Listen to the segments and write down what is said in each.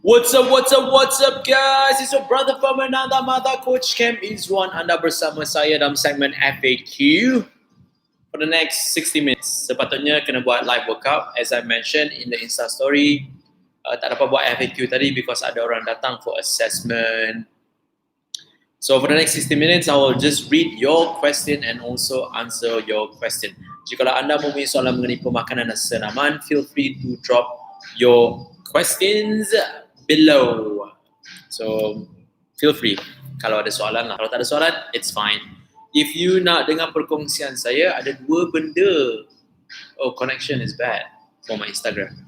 What's up guys? It's your brother from another mother, Coach Cam Izwan. Anda bersama saya dalam segmen FAQ for the next 60 minutes. Sepatutnya kena buat live workout as I mentioned in the Insta story. Tak dapat buat FAQ tadi because ada orang datang for assessment. So for the next 60 minutes, I will just read your question and also answer your question. Jika anda mempunyai soalan mengenai pemakanan dan senaman, feel free to drop your questions below. So feel free kalau ada soalan lah. Kalau tak ada soalan, it's fine. If you nak dengar perkongsian saya, ada dua benda. Oh, connection is bad for my Instagram.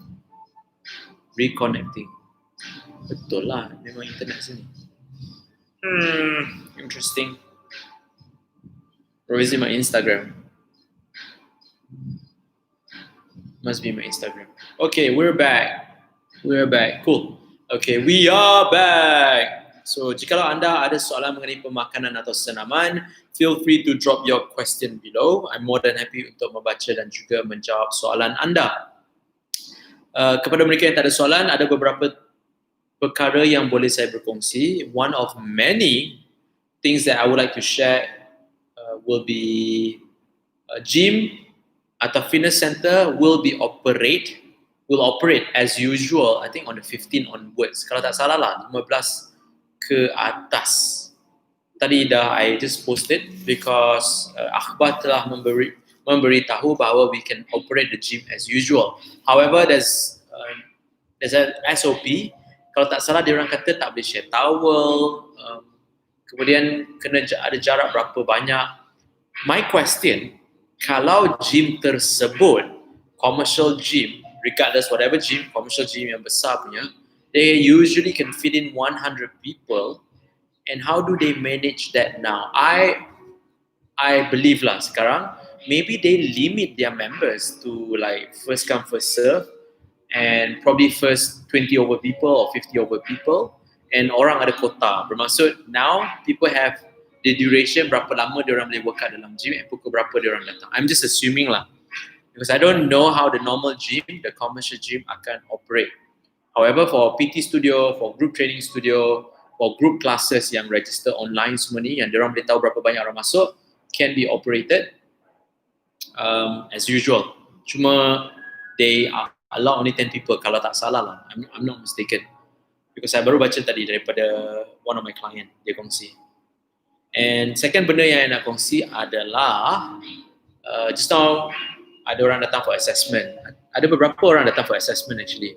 Reconnecting. Betul lah, memang internet sini. Interesting. Or is it my Instagram? Must be my Instagram. Okay, we're back. Cool. Okay, we are back. So, jikalau anda ada soalan mengenai pemakanan atau senaman, feel free to drop your question below. I'm more than happy untuk membaca dan juga menjawab soalan anda. Kepada mereka yang tak ada soalan, ada beberapa perkara yang boleh saya berkongsi. One of many things that I would like to share will be gym atau fitness center will operate as usual, I think on the 15 onwards. Kalau tak salah lah, 15 ke atas. Tadi I just posted because akhbar telah memberitahu bahawa we can operate the gym as usual. However, there's an SOP. Kalau tak salah, dia orang kata tak boleh share towel, kemudian kena ada jarak berapa banyak. My question, kalau gym tersebut, commercial gym, regardless whatever gym, commercial gym yang besar punya, they usually can fit in 100 people, and how do they manage that now? I believe lah sekarang, maybe they limit their members to like first come first serve, and probably first 20 over people or 50 over people, and orang ada quota. Bermaksud now people have the duration berapa lama diorang boleh workout dalam gym and pukul berapa diorang datang. I'm just assuming lah, because I don't know how the normal gym, the commercial gym akan operate. However, for PT studio, for group training studio, for group classes yang register online semua ni, yang diorang boleh tahu berapa banyak orang masuk, can be operated as usual. Cuma they allow only 10 people kalau tak salah lah. I'm not mistaken. Because saya baru baca tadi daripada one of my client, dia kongsi. And second benda yang nak kongsi adalah just now ada orang datang for assessment. Ada beberapa orang datang for assessment actually.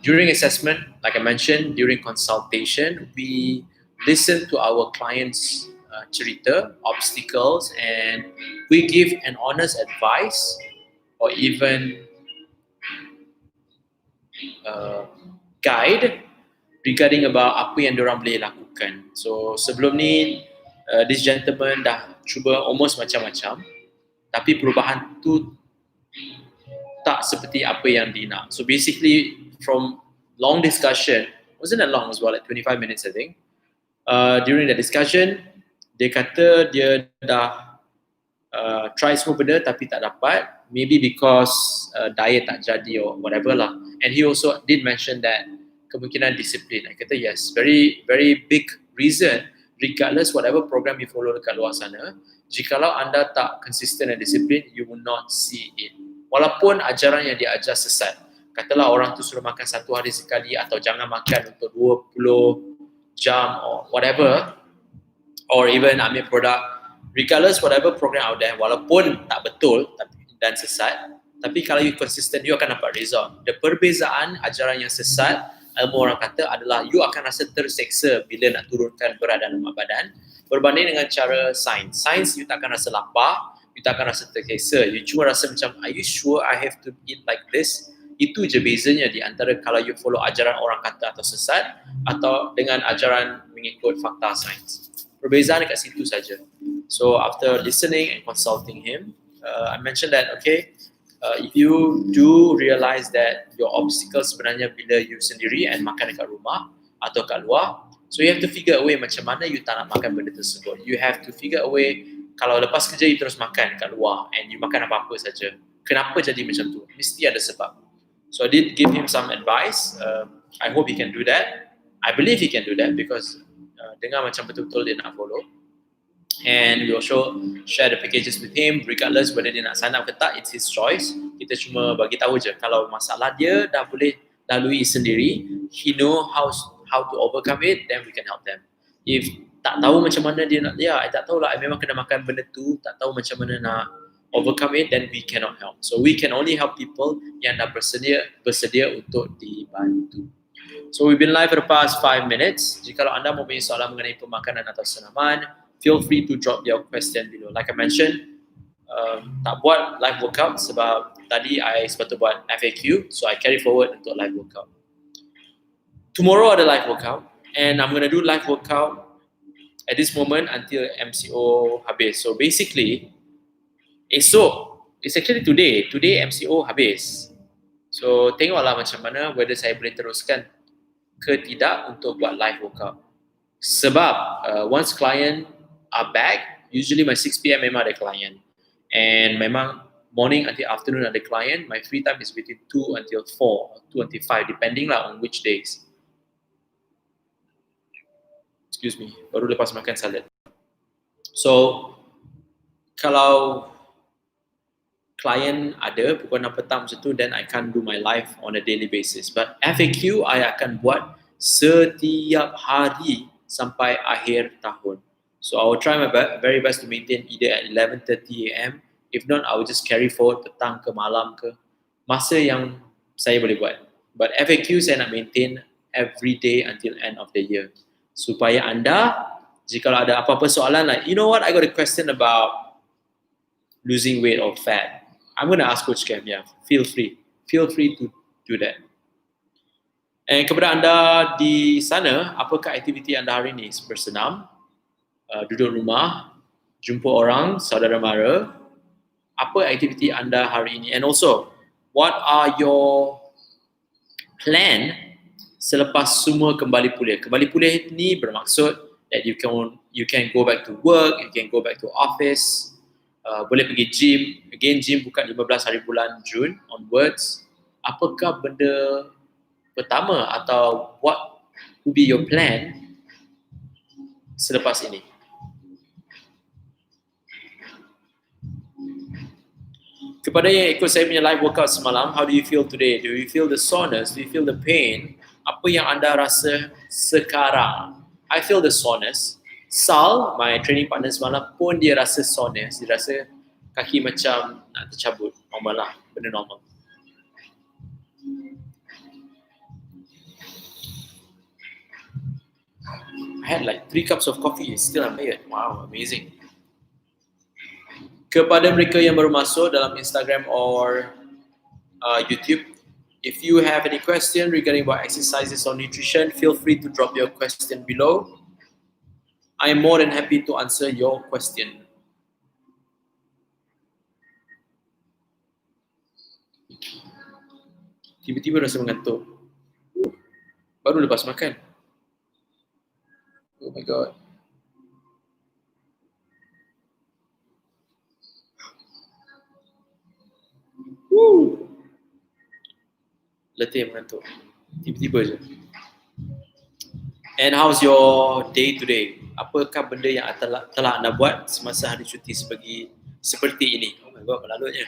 During assessment, like I mentioned, during consultation, we listen to our clients' cerita, obstacles, and we give an honest advice or even guide regarding about apa yang diorang boleh lakukan. So sebelum ni, this gentleman dah cuba almost macam-macam, tapi perubahan tu tak seperti apa yang dia nak. So basically from long discussion, wasn't that long as well, like 25 minutes I think. During the discussion, dia kata dia dah try semua benda tapi tak dapat, maybe because diet tak jadi or whatever lah. And he also did mention that kemungkinan disiplin. I kata yes, very very big reason, regardless whatever program you follow dekat luar sana, jikalau anda tak consistent dan disiplin, you will not see it. Walaupun ajaran yang dia ajar sesat, katalah orang tu suruh makan 1 hari sekali atau jangan makan untuk 20 jam or whatever, or even ambil produk, regardless whatever program out there, walaupun tak betul dan sesat, tapi kalau you consistent, you akan dapat result. The perbezaan ajaran yang sesat, ilmu orang kata adalah you akan rasa terseksa bila nak turunkan berat dan lemak badan berbanding dengan cara sains. Sains, you tak akan rasa lapar, you tak akan rasa terseksa, you cuma rasa macam, are you sure I have to eat like this? Itu je bezanya di antara kalau you follow ajaran orang kata atau sesat atau dengan ajaran mengikut fakta sains. Perbezaan dekat situ saja. So after listening and consulting him, I mentioned that okay, if you do realize that your obstacle sebenarnya bila you sendiri and makan dekat rumah atau kat luar, so you have to figure a way macam mana you tak nak makan benda tersebut. You have to figure a way, kalau lepas kerja you terus makan kat luar and you makan apa-apa saja. Kenapa jadi macam tu? Mesti ada sebab. So I did give him some advice. I hope he can do that. I believe he can do that because dengar macam betul-betul dia nak follow. And we also share the packages with him regardless whether dia nak sign up ke tak, it's his choice. Kita cuma bagi tahu je kalau masalah dia dah boleh lalui sendiri, he know how to overcome it, then we can help them. If tak tahu macam mana dia nak, I tak tahu lah, I memang kena makan benda tu, tak tahu macam mana nak overcome it, then we cannot help. So we can only help people yang dah bersedia untuk dibantu. So we've been live for the past 5 minutes. Jika anda mempunyai soalan mengenai pemakanan atau senaman, feel free to drop your question below. Like I mentioned, tak buat live workout sebab tadi I sepatutnya buat FAQ, so I carry forward untuk live workout. Tomorrow ada live workout, and I'm gonna do live workout at this moment until MCO habis. So basically, esok, it's actually today MCO habis. So tengoklah macam mana whether saya boleh teruskan ke tidak untuk buat live workout. Sebab once client are back, usually my 6 PM memang ada client. And memang morning until afternoon ada client, my free time is between 2 until 4, 2 until 5, depending lah on which days. Excuse me, baru lepas makan salad. So, kalau klien ada pukul 6 petang macam tu, then I can't do my live on a daily basis. But FAQ, I akan buat setiap hari sampai akhir tahun. So, I will try my very best to maintain either at 11:30 AM. If not, I will just carry forward petang ke malam ke. Masa yang saya boleh buat. But FAQ saya nak maintain every day until end of the year. Supaya anda, jika ada apa-apa soalan like, you know what, I got a question about losing weight or fat. I'm going to ask Coach Cam, yeah, feel free to do that. And kepada anda di sana, apakah aktiviti anda hari ini? Bersenam, duduk rumah, jumpa orang, saudara mara. Apa aktiviti anda hari ini? And also, what are your plan selepas semua kembali pulih? Kembali pulih ni bermaksud that you can go back to work, you can go back to office, boleh pergi gym. Again, gym buka 15 hari bulan Jun onwards. Apakah benda pertama atau what would be your plan selepas ini? Kepada yang ikut saya punya live workout semalam, how do you feel today? Do you feel the soreness? Do you feel the pain? Apa yang anda rasa sekarang? I feel the soreness. Sal, my training partner semalam pun dia rasa soreness. Dia rasa kaki macam nak tercabut. Normal lah, benda normal. I had like 3 cups of coffee, still I'm tired. Wow, amazing. Kepada mereka yang baru masuk dalam Instagram or YouTube, if you have any question regarding about exercises or nutrition, feel free to drop your question below. I am more than happy to answer your question. Tiba-tiba rasa mengantuk. Baru lepas makan. Oh my god. Woo. Letih mengantuk. Tiba-tiba je. And how's your day today? Apakah benda yang telah anda buat semasa hari cuti seperti ini? Oh my god, melalutnya.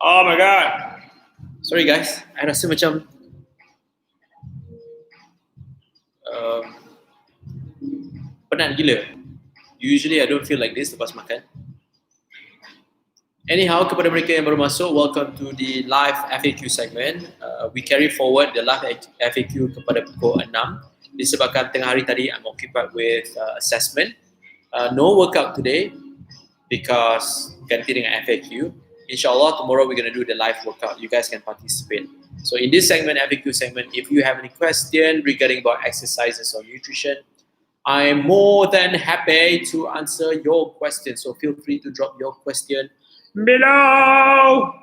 Oh my god. Sorry guys, I rasa macam penat gila. Usually I don't feel like this lepas makan. Anyhow, kepada mereka yang baru masuk, welcome to the live FAQ segment. We carry forward the live FAQ kepada pukul 6. Disebabkan tengah hari tadi I'm occupied with assessment. No workout today because ganti dengan FAQ. InsyaAllah tomorrow we're going to do the live workout. You guys can participate. So in this segment, FAQ segment, if you have any question regarding about exercises or nutrition, I am more than happy to answer your question. So feel free to drop your question below.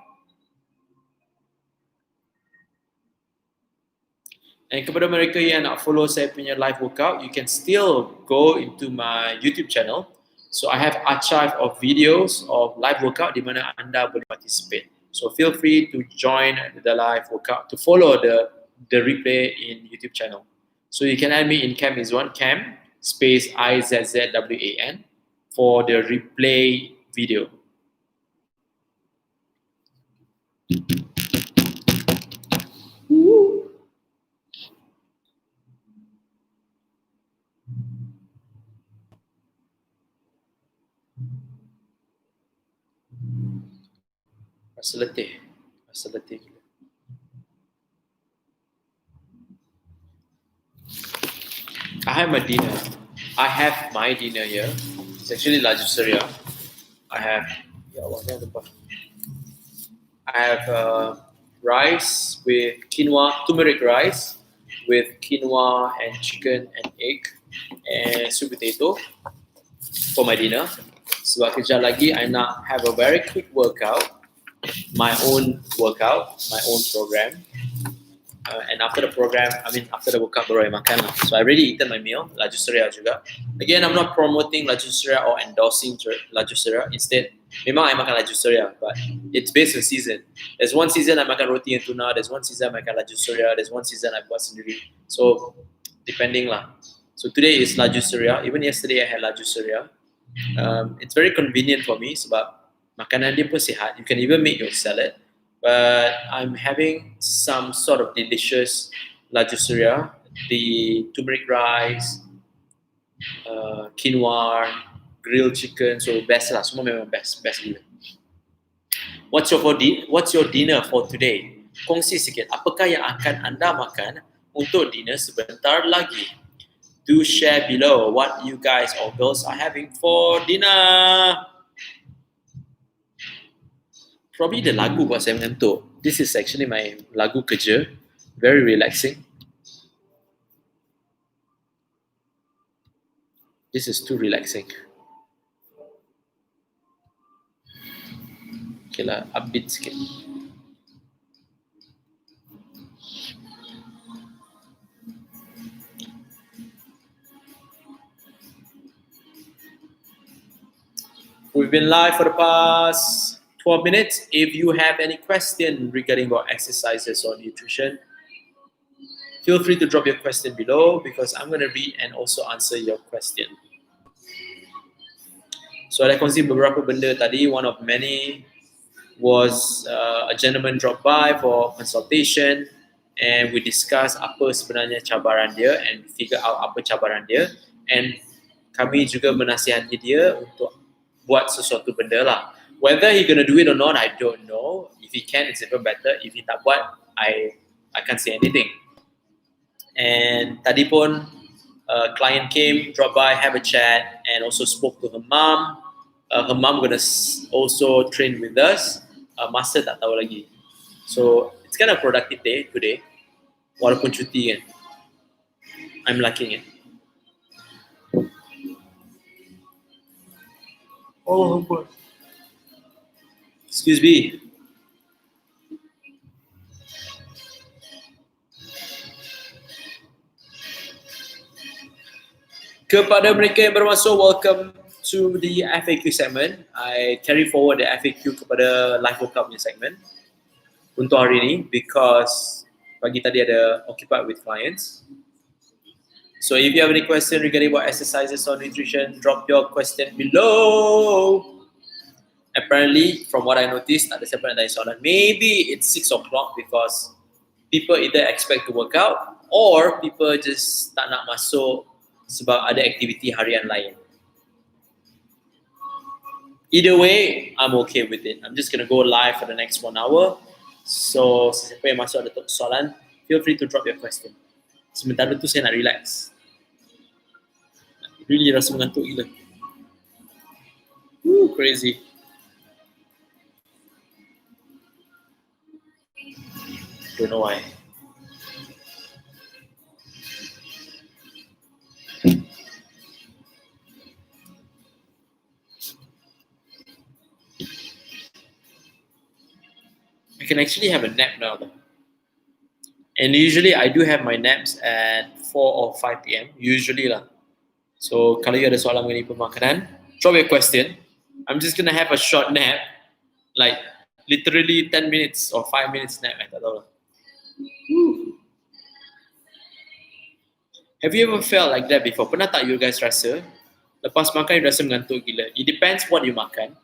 And kepada mereka yang nak follow saya punya live workout, you can still go into my YouTube channel. So I have archive of videos of live workout di mana anda boleh participate. So feel free to join the live workout, to follow the the replay in YouTube channel. So you can add me in Cam Izwan, Cam space IZZWAN for the replay video. Rasa letih. I have my dinner. I have my dinner here. It's actually Laju Surya. I have rice with quinoa, turmeric rice with quinoa and chicken and egg and sweet potato for my dinner. Sebab kejap lagi I nak have a very quick workout, my own program. And after the program, after the workout baru I makan lah. So I already eaten my meal, Laju Surya juga. Again, I'm not promoting Laju Surya or endorsing Laju Surya. Instead, memang I makan Laju Surya, but it's based on season. There's one season I makan roti and tuna, there's one season I makan Laju Surya, there's one season I buat sendiri. So, depending lah. So today is Laju Surya. Even yesterday I had Laju Surya. It's very convenient for me sebab makanan dia pun sihat. You can even make your salad. But I'm having some sort of delicious Laju Surya, the turmeric rice, quinoa, grilled chicken, so best lah, semua memang best gila. What's your dinner for today? Kongsi sikit, apakah yang akan anda makan untuk dinner sebentar lagi? Do share below what you guys or girls are having for dinner. Probably the lagu buat saya mengantuk. This is actually my lagu kerja. Very relaxing. This is too relaxing. Okay lah, upbeat sikit. We've been live for the past 12 minutes. If you have any question regarding about exercises or nutrition, feel free to drop your question below because I'm going to read and also answer your question. So ada kongsi beberapa benda tadi. One of many was a gentleman dropped by for consultation and we discuss apa sebenarnya cabaran dia and figure out apa cabaran dia, and kami juga menasihati dia untuk buat sesuatu benda lah. Whether he gonna do it or not, I don't know. If he can, it's even better. If he tak buat, I can't say anything. And tadi pun client came, dropped by, have a chat, and also spoke to her mom. Her mom gonna also train with us. Master tak tahu lagi. So it's kind of productive day today. Walaupun cuti kan, I'm liking it. Oh boy. Excuse me. Kepada mereka yang bermasuk, welcome to the FAQ segment. I carry forward the FAQ kepada live workout punya segment untuk hari ini because pagi tadi ada occupied with clients. So if you have any question regarding what exercises or nutrition, drop your question below. Apparently, from what I noticed, tak ada siapa nak tanya soalan. Maybe it's 6 o'clock because people either expect to work out or people just tak nak masuk sebab ada aktiviti harian lain. Either way, I'm okay with it. I'm just going to go live for the next 1 hour. So, siapa yang masuk ada soalan, feel free to drop your question. Sementara tu saya nak relax. Really rasa mengantuk gila. Crazy. Don't know why. I can actually have a nap now though. And usually I do have my naps at 4 or 5 p.m. Usually lah. So kalau you ada soalan mengenai pemakanan, drop your question. I'm just gonna have a short nap, like literally 10 minutes or 5 minutes nap. I tak tahu lah. Have you ever felt like that before? Pernah tak you guys rasa lepas makan you rasa mengantuk gila? It depends what you makan.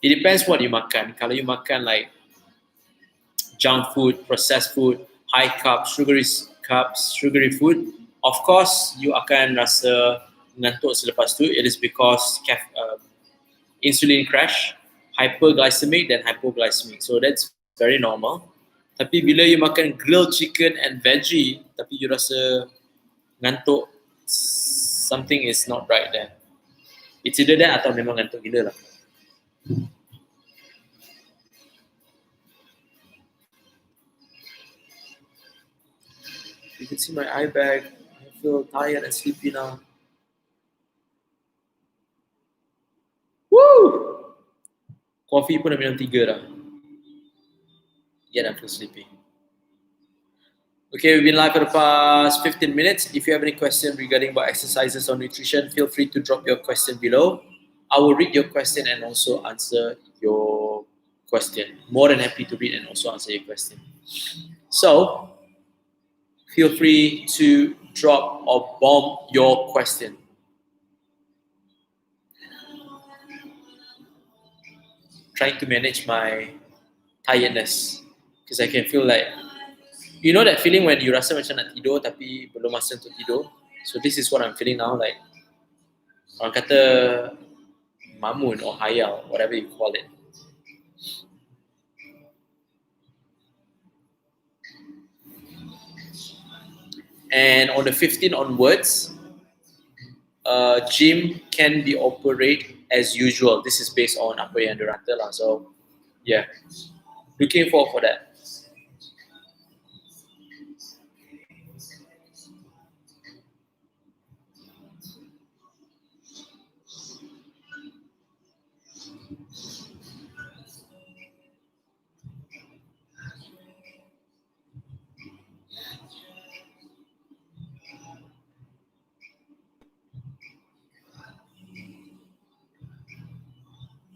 It depends what you makan. Kalau you makan like junk food, processed food, high carbs, sugary food, of course you akan rasa mengantuk selepas tu. It is because insulin crash, hyperglycemic dan hypoglycemic. So that's very normal. Tapi bila you makan grilled chicken and veggie, tapi you rasa ngantuk, something is not right there. It's either that atau memang ngantuk gila lah. You can see my eye bag. I feel tired and sleepy now. Woo! Coffee pun dah minum 3 dah. Yet I feel sleepy. Okay, we've been live for the past 15 minutes. If you have any questions regarding about exercises or nutrition, feel free to drop your question below. I will read your question and also answer your question. More than happy to read and also answer your question. So, feel free to drop or bomb your question. Trying to manage my tiredness because I can feel like, you know that feeling when you rasa macam nak tidur tapi belum masa untuk tidur. So this is what I'm feeling now, like orang kata mamun or hayal, whatever you call it. And on the 15th onwards, gym can be operated as usual. This is based on apa yang diorang kata lah. So yeah, looking forward for that.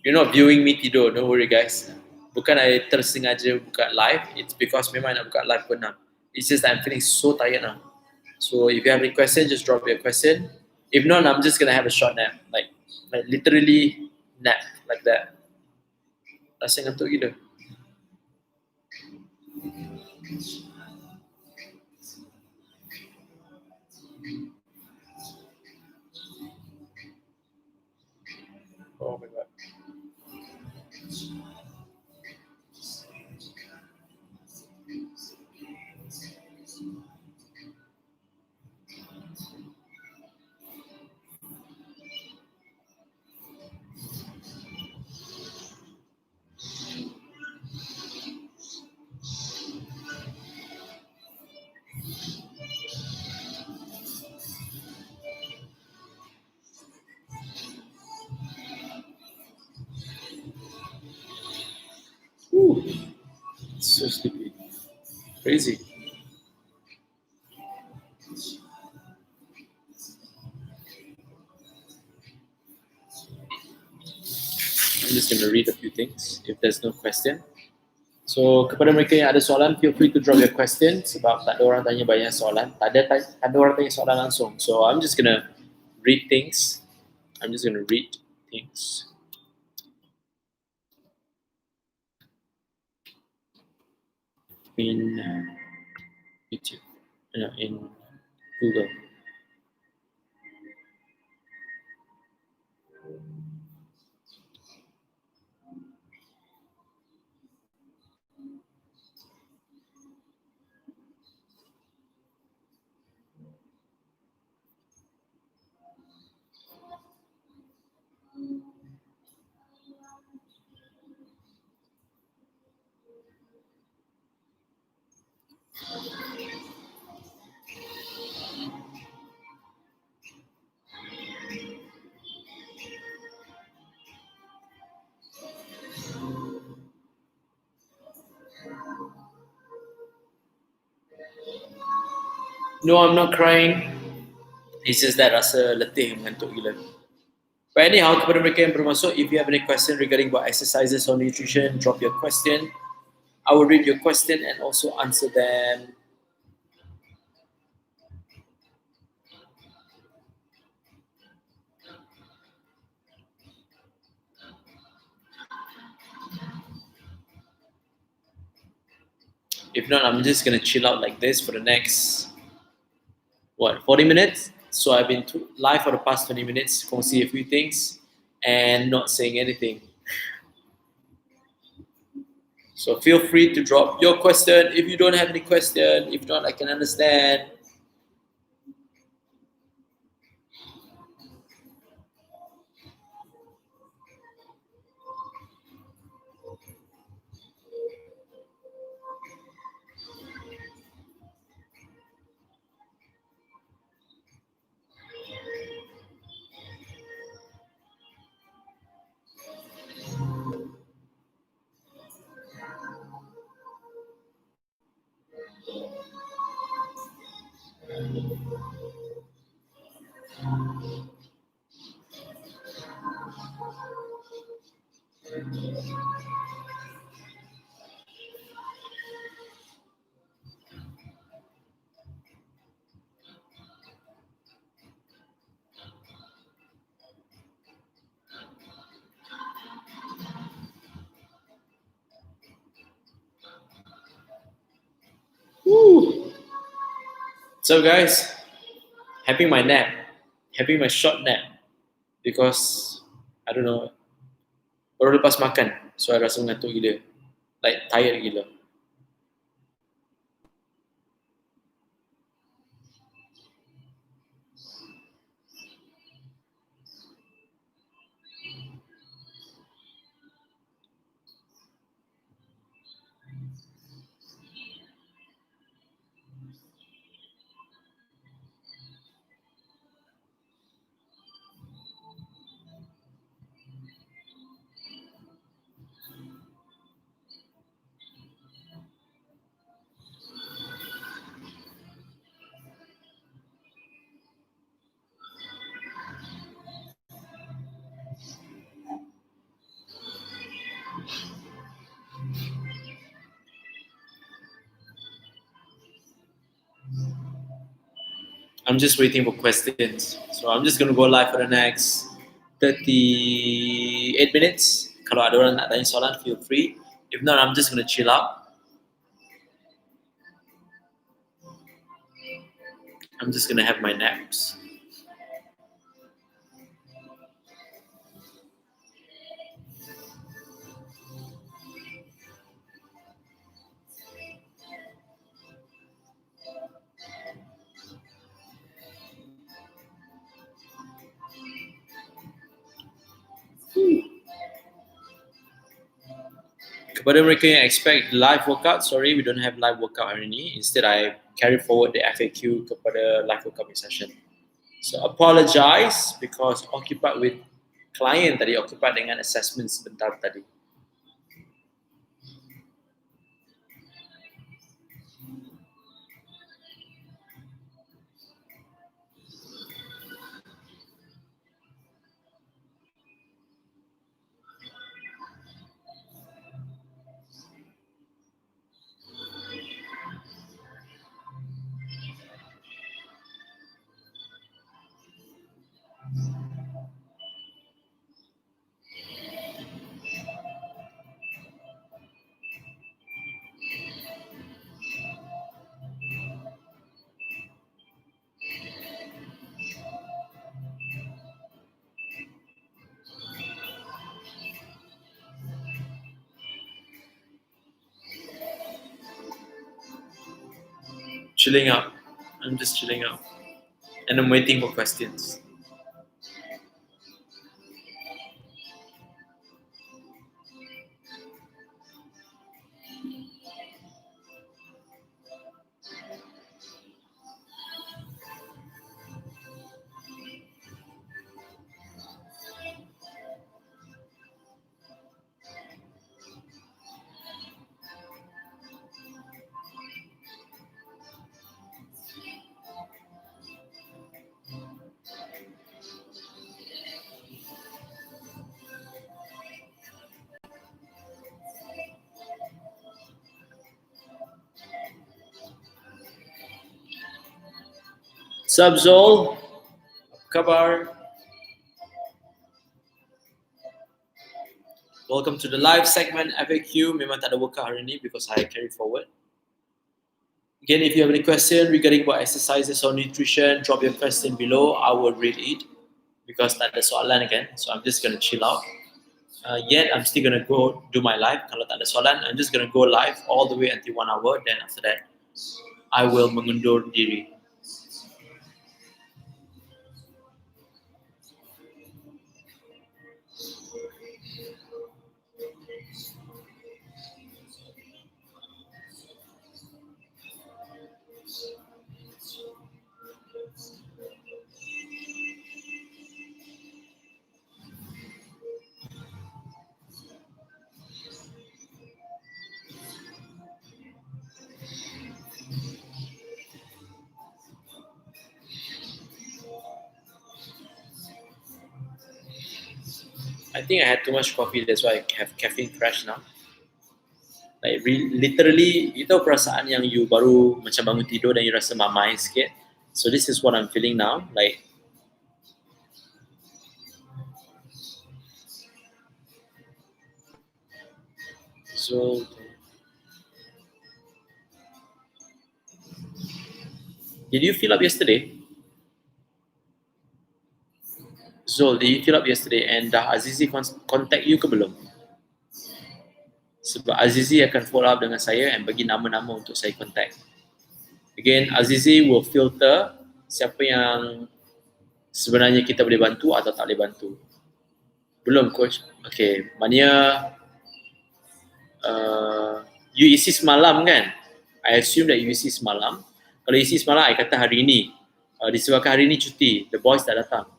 You're not viewing me tidur, don't worry guys. Bukan I tersengaja buka live, it's because memang nak buka live pun nak. It's just that I'm feeling so tired now. So if you have any question, just drop your question. If not, I'm just gonna have a short nap, like literally nap like that. Rasa ngantuk gila. Oh my god. Whew. So sleepy. Crazy. I'm just going to read a few things if there's no question. So kepada mereka yang ada soalan, feel free to drop your question sebab tak ada orang tanya banyak soalan. Tak ada orang tanya soalan langsung. So I'm just going to read things. In YouTube, in Google. No, I'm not crying. It's just that rasa letih mengantuk gila. But anyhow, kepada mereka yang baru masuk, if you have any question regarding about exercises or nutrition, drop your question. I will read your question and also answer them If not, I'm just gonna chill out like this for the next 40 minutes. So I've been live for the past 20 minutes, kongsi a few things and not saying anything. So feel free to drop your question if you don't have any question. If not, I can understand. Woo. So guys, having my nap, having my short nap because I don't know, baru lepas makan, so I rasa ngantuk gila, like tired gila. I'm just waiting for questions. So I'm just gonna go live for the next 38 minutes. Kalau ada orang nak tanya soalan, feel free. If not, I'm just gonna chill out. I'm just gonna have my naps. Kepada mereka yang expect live workout, sorry, we don't have live workout hari ini. Instead, I carry forward the FAQ kepada live workout session. So apologize because occupied with client tadi, occupied dengan assessment sebentar tadi. Chilling out. I'm just chilling out. And I'm waiting for questions. Sub Zol, kabar. Welcome to the live segment FAQ. Memang tak ada workout hari ni because I carry forward. Again, if you have any question regarding about exercises or nutrition, drop your question below. I will read it because tak ada soalan again. So I'm just going to chill out. Yet I'm still going to go do my live. Kalau tak ada soalan, I'm just going to go live all the way until 1 hour. Then after that, I will mengundur diri. I think I had too much coffee, that's why I have caffeine crash now. Like literally, you tahu perasaan yang you baru macam bangun tidur dan you rasa mamai sikit. So this is what I'm feeling now. Like, so did you fill up yesterday? Zul, did you fill up yesterday and dah Azizi contact you ke belum? Sebab Azizi akan follow up dengan saya and bagi nama-nama untuk saya contact. Again, Azizi will filter siapa yang sebenarnya kita boleh bantu atau tak boleh bantu. Belum, coach. Okay, maknanya you isi semalam kan? I assume that you isi semalam. Kalau isi semalam, I kata hari ini. Disebabkan hari ini cuti, the boys tak datang.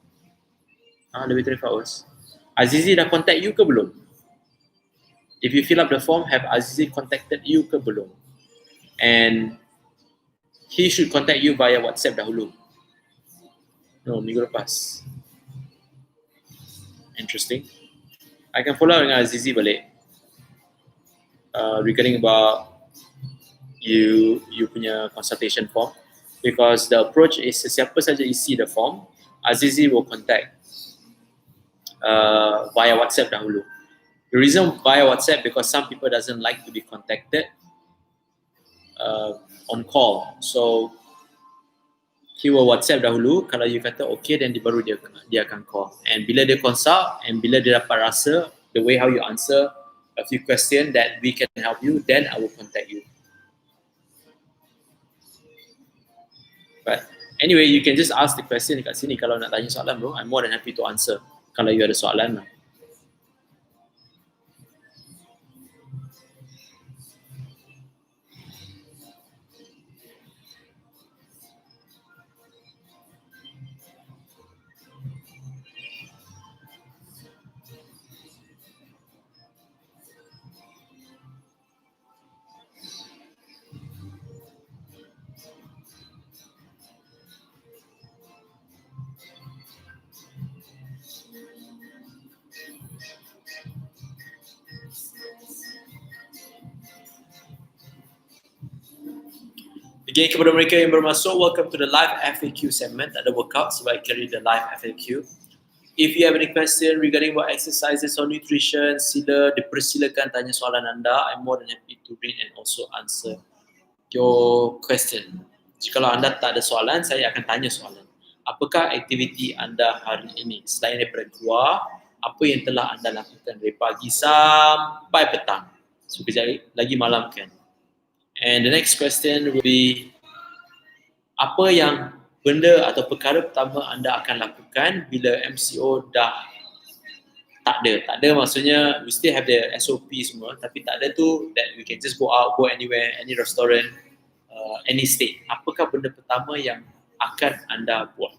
Lebih 24 hours. Azizi dah contact you ke belum? If you fill up the form, have Azizi contacted you ke belum? And he should contact you via WhatsApp dahulu. No, minggu lepas. Interesting. I can follow up dengan Azizi balik. Regarding about you punya consultation form. Because the approach is sesiapa saja isi the form, Azizi will contact via WhatsApp dahulu. The reason via WhatsApp because some people doesn't like to be contacted on call. So he will WhatsApp dahulu. Kalau you kata okay, then baru dia akan call. And bila dia consult and bila dia dapat rasa the way how you answer a few questions that we can help you, then I will contact you. But anyway, you can just ask the question dekat sini kalau nak tanya soalan, bro. I'm more than happy to answer kalau you ada soalan lah. Again, kepada mereka yang baru masuk, welcome to the live FAQ segment. Ada workout sebab I carry the live FAQ. If you have any question regarding what exercises or nutrition, sila dipersilakan tanya soalan anda. I'm more than happy to read and also answer your question. Jikalau anda tak ada soalan, saya akan tanya soalan. Apakah aktiviti anda hari ini? Selain daripada keluar, apa yang telah anda lakukan dari pagi sampai petang? So, kejap lagi malam kan? And the next question will be, apa yang benda atau perkara pertama anda akan lakukan bila MCO dah tak ada? Tak ada maksudnya we still have the SOP semua, tapi tak ada tu that we can just go out, go anywhere, any restaurant, any state. Apakah benda pertama yang akan anda buat?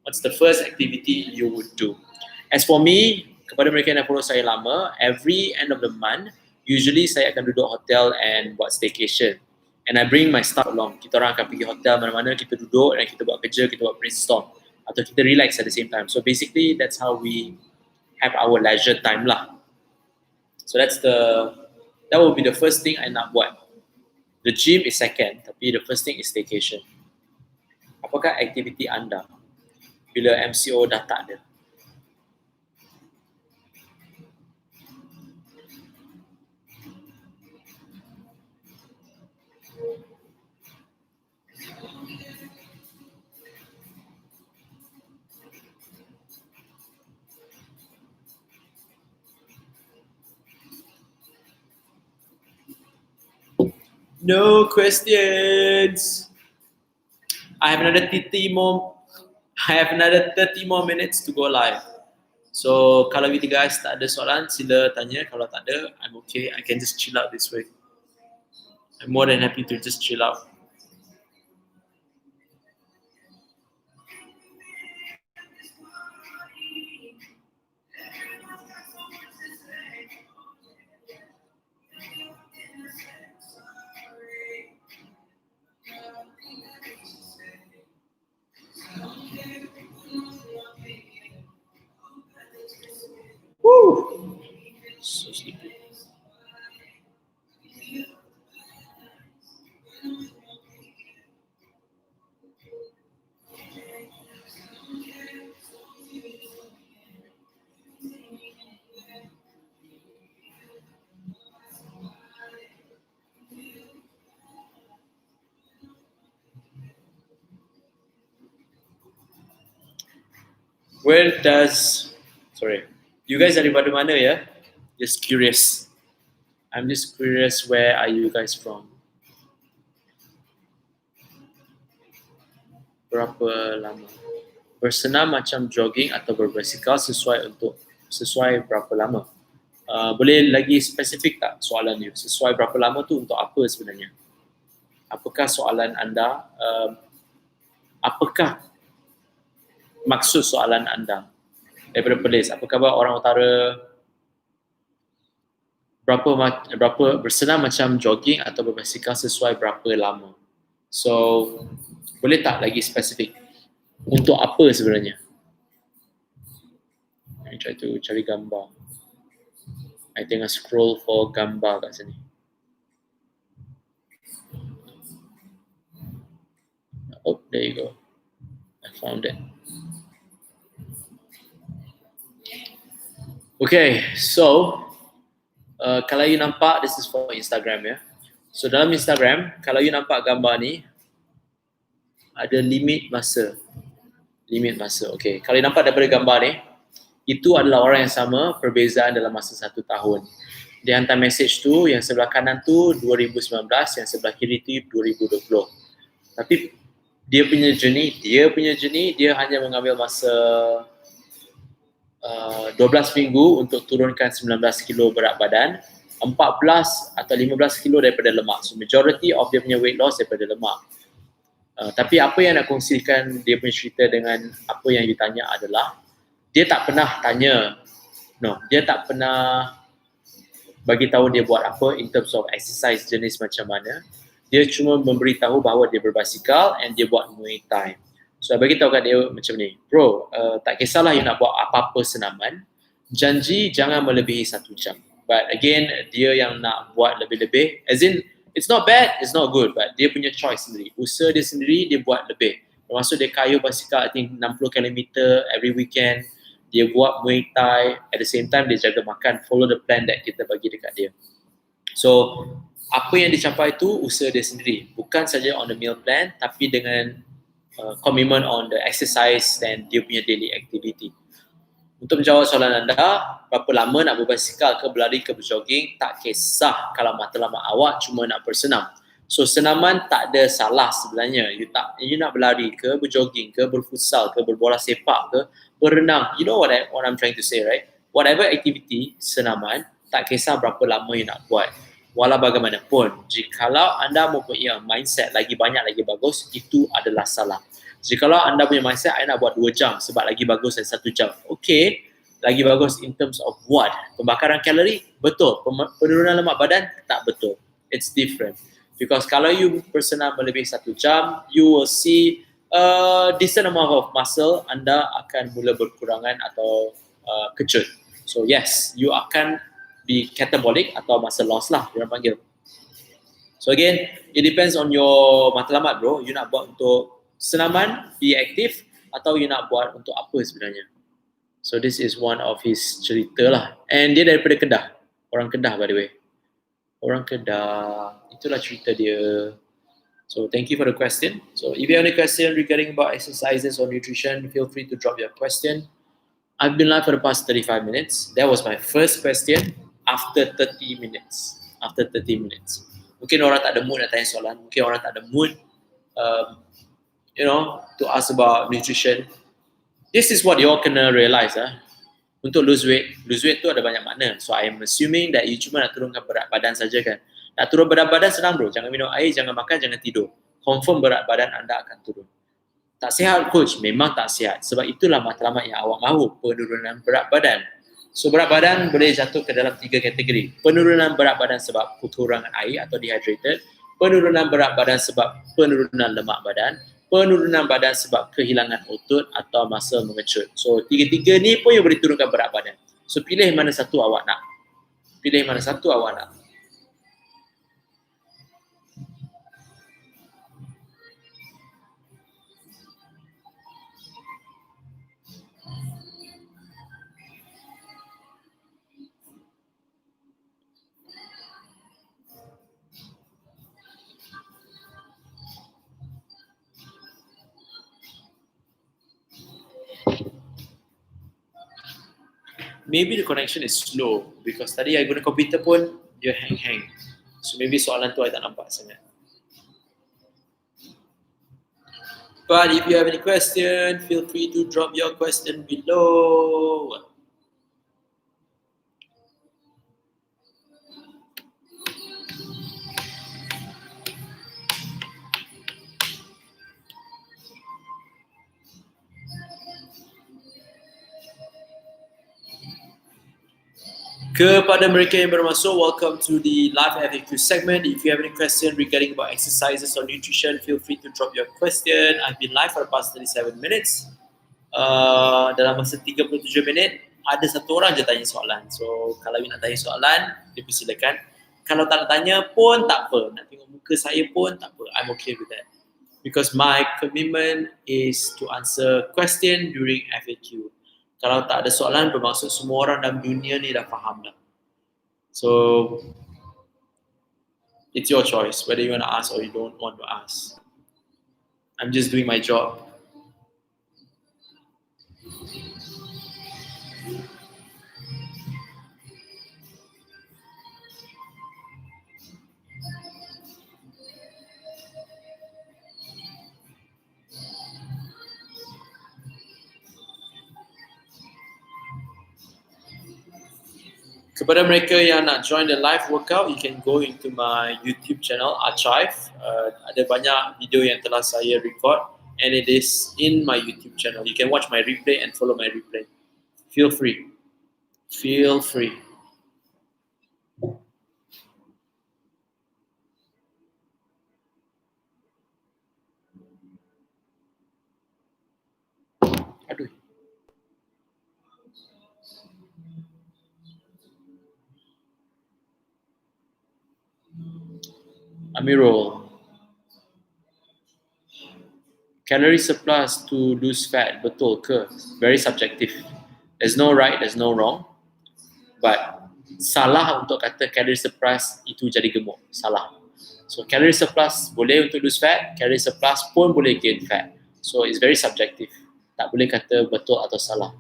What's the first activity you would do? As for me, kepada mereka yang dah follow saya lama, every end of the month, usually saya akan duduk hotel and buat staycation. And I bring my staff along. Kita orang akan pergi hotel mana-mana, kita duduk dan kita buat kerja, kita buat brainstorm. Atau kita relax at the same time. So basically, that's how we have our leisure time lah. So that will be the first thing I nak buat. The gym is second, tapi the first thing is staycation. Apakah aktiviti anda bila MCO dah tak ada? No questions. I have another 30 more. I have another 30 more minutes to go live. So kalau you guys tak ada soalan, sila tanya. Kalau tak ada, I'm okay. I can just chill out this way. I'm more than happy to just chill out. Woo! So sleepy. Where does, sorry, you guys dari mana ya? Just curious. I'm just curious, where are you guys from? Berapa lama? Bersenam macam jogging atau berbasikal sesuai berapa lama? Boleh lagi spesifik tak soalan you? Sesuai berapa lama tu untuk apa sebenarnya? Apakah soalan anda? Apakah maksud soalan anda daripada Perlis? Apa khabar orang utara? Berapa bersenam macam jogging atau berbasikal sesuai berapa lama? So, boleh tak lagi spesifik? Untuk apa sebenarnya? I try to cari gambar. I tengah scroll for gambar kat sini. Oh, there you go. I found it. Okay, so kalau you nampak, this is for Instagram ya. So dalam Instagram, kalau you nampak gambar ni, ada limit masa. Limit masa, okay. Kalau you nampak daripada gambar ni, itu adalah orang yang sama, perbezaan dalam masa 1 tahun. Dia hantar message tu, yang sebelah kanan tu 2019, yang sebelah kiri tu 2020. Tapi dia punya journey, dia hanya mengambil masa 12 minggu untuk turunkan 19 kilo berat badan, 14 atau 15 kilo daripada lemak. So majority of dia punya weight loss daripada lemak. Tapi apa yang nak kongsikan dia punya cerita dengan apa yang you tanya adalah, dia tak pernah tanya, dia tak pernah bagi tahu dia buat apa in terms of exercise jenis macam mana. Dia cuma memberitahu bahawa dia berbasikal and dia buat Muay Thai. So, bagi tahu kat dia macam ni, bro, tak kisahlah you nak buat apa-apa senaman, janji jangan melebihi 1 jam. But again, dia yang nak buat lebih-lebih, as in, it's not bad, it's not good, but dia punya choice sendiri. Usaha dia sendiri, dia buat lebih. Termasuk dia kayuh basikal, I think 60 km every weekend, dia buat Muay Thai, at the same time dia jaga makan, follow the plan that kita bagi dekat dia. So, apa yang dicapai tu usaha dia sendiri, bukan saja on the meal plan, tapi dengan commitment on the exercise dan dia punya daily activity. Untuk menjawab soalan anda, berapa lama nak berbasikal ke berlari ke berjogging, tak kisah kalau matlamat awak cuma nak bersenam. So senaman tak ada salah sebenarnya. You nak berlari ke, berjogging ke, berfutsal ke, berbola sepak ke, berenang. You know what I'm trying to say, right? Whatever activity, senaman, tak kisah berapa lama you nak buat. Walau bagaimanapun, jikalau anda mempunyai mindset lagi banyak lagi bagus, itu adalah salah. Jikalau anda punya mindset, I nak buat 2 jam sebab lagi bagus dari 1 jam. Okay, lagi bagus in terms of what? Pembakaran kalori? Betul. Penurunan lemak badan? Tak betul. It's different. Because kalau you bersenam melebihi 1 jam, you will see a decent amount of muscle anda akan mula berkurangan atau kecut. So yes, you akan be catabolic atau muscle loss lah diorang panggil. So again, it depends on your matlamat bro. You nak buat untuk senaman, be aktif, atau you nak buat untuk apa sebenarnya. So this is one of his cerita lah. And dia daripada Kedah. Orang Kedah by the way. Orang Kedah. Itulah cerita dia. So thank you for the question. So if you have any question regarding about exercises or nutrition, feel free to drop your question. I've been live for the past 35 minutes. That was my first question after 30 minutes. Mungkin orang tak ada mood nak tanya soalan, mungkin orang tak ada mood to ask about nutrition. This is what you all kena realize untuk lose weight tu ada banyak makna. So I am assuming that you cuma nak turunkan berat badan saja kan. Nak turun berat badan senang bro, jangan minum air, jangan makan, jangan tidur. Confirm berat badan anda akan turun. Tak sihat coach, memang tak sihat. Sebab itulah matlamat yang awak mahu, penurunan berat badan. So berat badan boleh jatuh ke dalam 3 kategori. Penurunan berat badan sebab kekurangan air atau dehydrated, penurunan berat badan sebab penurunan lemak badan, penurunan badan sebab kehilangan otot atau masa mengecut. So tiga-tiga ni pun yang boleh turunkan berat badan. So pilih mana satu awak nak. Pilih mana satu awak nak. Maybe the connection is slow because tadi I guna komputer pun dia hang. So maybe soalan tu I tak nampak sangat. But if you have any question, feel free to drop your question below. Kepada mereka yang baru masuk, welcome to the live FAQ segment. If you have any question regarding about exercises or nutrition, feel free to drop your question. I've been live for the past 37 minutes. Dalam masa 37 minit, ada satu orang je tanya soalan. So, kalau you nak tanya soalan, dipersilakan. Kalau tak nak tanya pun tak apa. Nak tengok muka saya pun tak apa. I'm okay with that. Because my commitment is to answer question during FAQ. Kalau tak ada soalan, bermaksud semua orang dalam dunia ni dah faham dah. So, it's your choice whether you want to ask or you don't want to ask. I'm just doing my job. Kepada mereka yang nak join the live workout, you can go into my YouTube channel, Archive. Ada banyak video yang telah saya record and it is in my YouTube channel. You can watch my replay and follow my replay. Feel free. Feel free. Aduh. Amirul, calorie surplus to lose fat, betul ke? Very subjective. There's no right, there's no wrong. But salah untuk kata calorie surplus itu jadi gemuk. Salah. So calorie surplus boleh untuk lose fat, calorie surplus pun boleh gain fat. So it's very subjective. Tak boleh kata betul atau salah.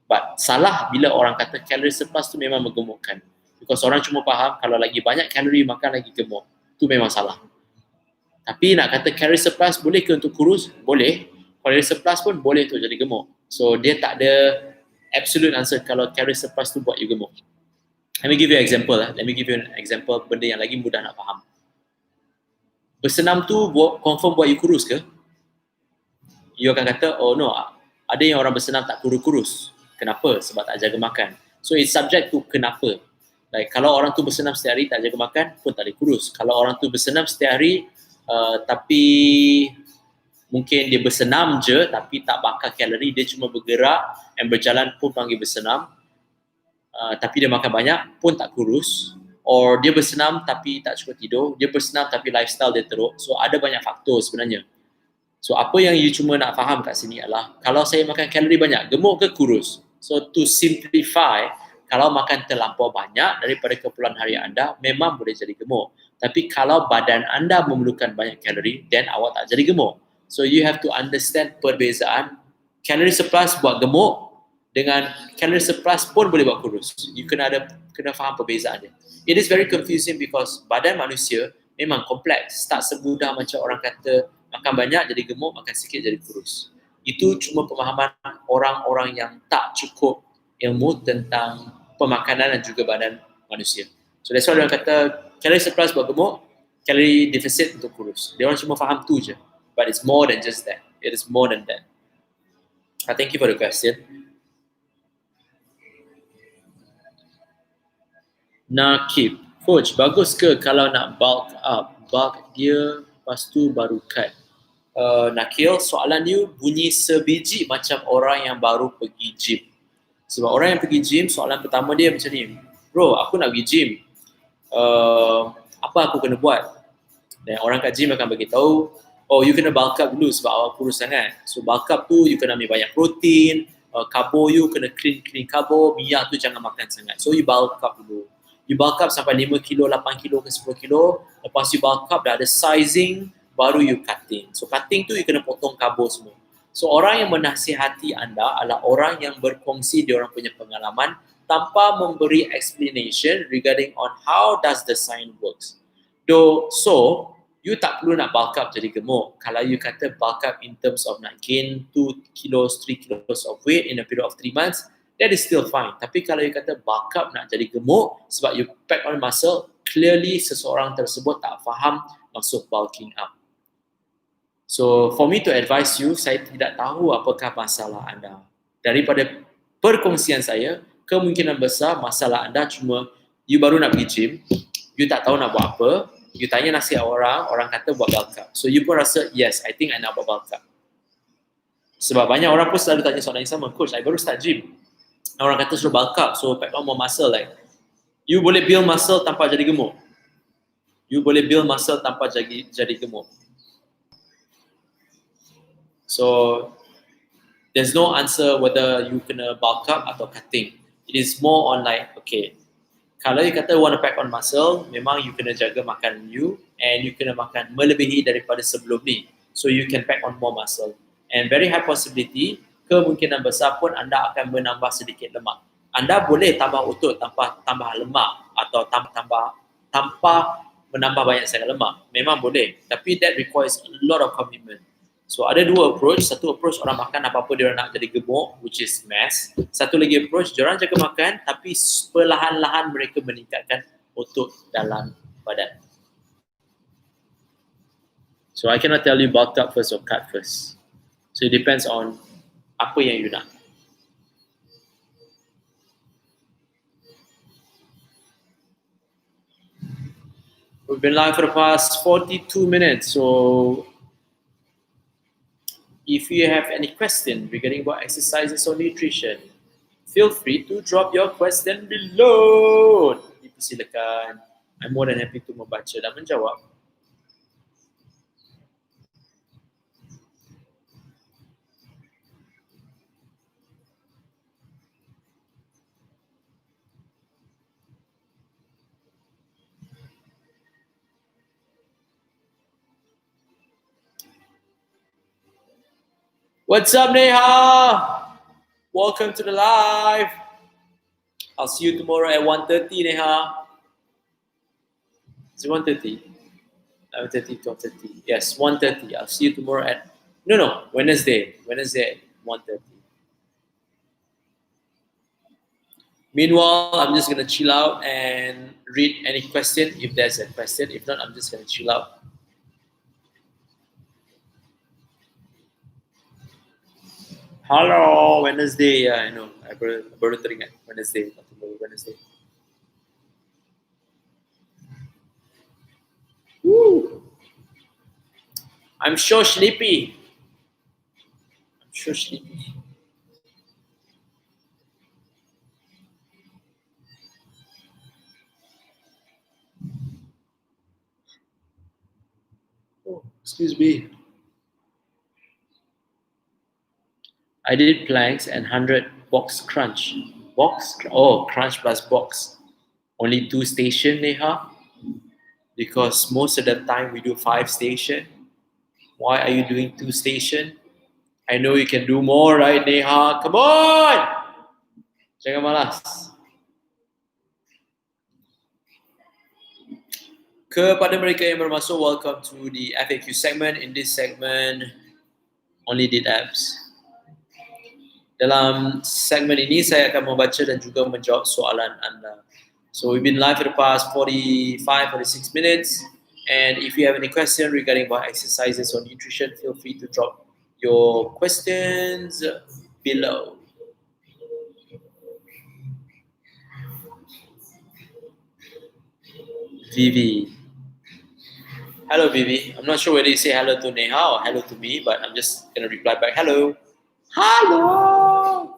But salah bila orang kata calorie surplus tu memang menggemukkan. Because orang cuma faham kalau lagi banyak kalori makan lagi gemuk. Itu memang salah. Tapi nak kata calorie surplus boleh ke untuk kurus? Boleh. Calorie surplus pun boleh untuk jadi gemuk. So dia tak ada absolute answer kalau calorie surplus tu buat you gemuk. Let me give you an example. Let me give you an example benda yang lagi mudah nak faham. Bersenam tu confirm buat you kurus ke? You akan kata, oh no, ada yang orang bersenam tak kurus-kurus. Kenapa? Sebab tak jaga makan. So it's subject to kenapa. Like kalau orang tu bersenam setiap hari tak jaga makan pun tak boleh kurus. Kalau orang tu bersenam setiap hari tapi mungkin dia bersenam je tapi tak bakar kalori, dia cuma bergerak dan berjalan pun panggil bersenam. Tapi dia makan banyak pun tak kurus. Or dia bersenam tapi tak cukup tidur, dia bersenam tapi lifestyle dia teruk. So ada banyak faktor sebenarnya. So apa yang you cuma nak faham kat sini adalah kalau saya makan kalori banyak, gemuk ke kurus? So to simplify, kalau makan terlampau banyak daripada keperluan harian anda, memang boleh jadi gemuk. Tapi kalau badan anda memerlukan banyak kalori, then awak tak jadi gemuk. So you have to understand perbezaan kalori surplus buat gemuk dengan kalori surplus pun boleh buat kurus. You kena faham perbezaan dia. It is very confusing because badan manusia memang kompleks. Tak semudah macam orang kata makan banyak jadi gemuk, makan sikit jadi kurus. Itu cuma pemahaman orang-orang yang tak cukup ilmu tentang pemakanan dan juga badan manusia. So that's why orang kata calorie surplus buat gemuk, calorie deficit untuk kurus. Dia orang cuma faham tu je. But it's more than just that. It is more than that. Thank you for the question. Nakib, coach, bagus ke kalau nak bulk up? Bulk dia, lepas tu baru cut. Nakil, soalan you bunyi sebiji macam orang yang baru pergi gym. Sebab orang yang pergi gym, soalan pertama dia macam ni, bro, aku nak pergi gym. Apa aku kena buat? Dan orang kat gym akan bagi tahu, oh, you kena bulk up dulu sebab awak kurus sangat. So bulk up tu, you kena ambil banyak protein, karbo you kena clean karbo, minyak tu jangan makan sangat. So you bulk up dulu. You bulk up sampai 5 kilo, 8 kilo ke 10 kilo. Lepas you bulk up dah ada sizing, baru you cutting. So cutting tu you kena potong karbo semua. So orang yang menasihati anda adalah orang yang berkongsi dia orang punya pengalaman tanpa memberi explanation regarding on how does the science works. So you tak perlu nak bulk up jadi gemuk. Kalau you kata bulk up in terms of nak gain 2 kilos, 3 kilos of weight in a period of 3 months, that is still fine. Tapi kalau you kata bulk up nak jadi gemuk sebab you pack on muscle, clearly seseorang tersebut tak faham maksud bulking up. So for me to advise you, saya tidak tahu apakah masalah anda. Daripada perkongsian saya, kemungkinan besar masalah anda cuma you baru nak pergi gym, you tak tahu nak buat apa, you tanya nasihat orang kata buat bulk up. So you pun rasa, yes, I think I nak buat bulk up. Sebab banyak orang pun selalu tanya soalan yang sama, coach, I baru start gym. Orang kata suruh bulk up, so pack on more muscle. Like, you boleh build muscle tanpa jadi gemuk. You boleh build muscle tanpa jadi gemuk. So, there's no answer whether you kena bulk up atau cutting. It is more on like, okay, kalau you kata want to pack on muscle, memang you kena jaga makan you and you kena makan melebihi daripada sebelum ni. So, you can pack on more muscle. And very high possibility, kemungkinan besar pun anda akan menambah sedikit lemak. Anda boleh tambah otot tanpa tambah lemak atau tanpa menambah banyak sangat lemak. Memang boleh. Tapi that requires a lot of commitment. So ada dua approach. Satu approach orang makan apa-apa dia nak jadi gemuk, which is mass. Satu lagi approach, dia orang jaga makan tapi perlahan-lahan mereka meningkatkan otot dalam badan. So I cannot tell you bulk up first or cut first. So it depends on apa yang you nak. We've been live for the past 42 minutes. So if you have any question regarding about exercises or nutrition, feel free to drop your question below. Dipersilakan. I'm more than happy to membaca dan menjawab. What's up, Neha? Welcome to the live. I'll see you tomorrow at 1:30, Neha. Is it 1:30? 11:30, 12:30. Yes, 1:30. I'll see you tomorrow at Wednesday. Wednesday at 1:30. Meanwhile, I'm just gonna chill out and read any question if there's a question. If not, I'm just gonna chill out. Hello, Wednesday. Yeah, I know. I baru teringat Wednesday. Wednesday. Woo! I'm so sleepy. Oh, excuse me. I did planks and 100 box crunch. Crunch plus box. Only 2 station, Neha? Because most of the time we do 5 station. Why are you doing 2 station? I know you can do more, right, Neha? Come on! Jangan malas. Kepada mereka yang baru masuk, welcome to the FAQ segment. In this segment, only did apps. Dalam segmen ini, saya akan membaca dan juga menjawab soalan anda. So we've been live for the past 46 minutes. And if you have any question regarding about exercises or nutrition, feel free to drop your questions below. Vivi. Hello, Vivi. I'm not sure whether you say hello to Neha or hello to me, but I'm just going to reply back, hello. Hello.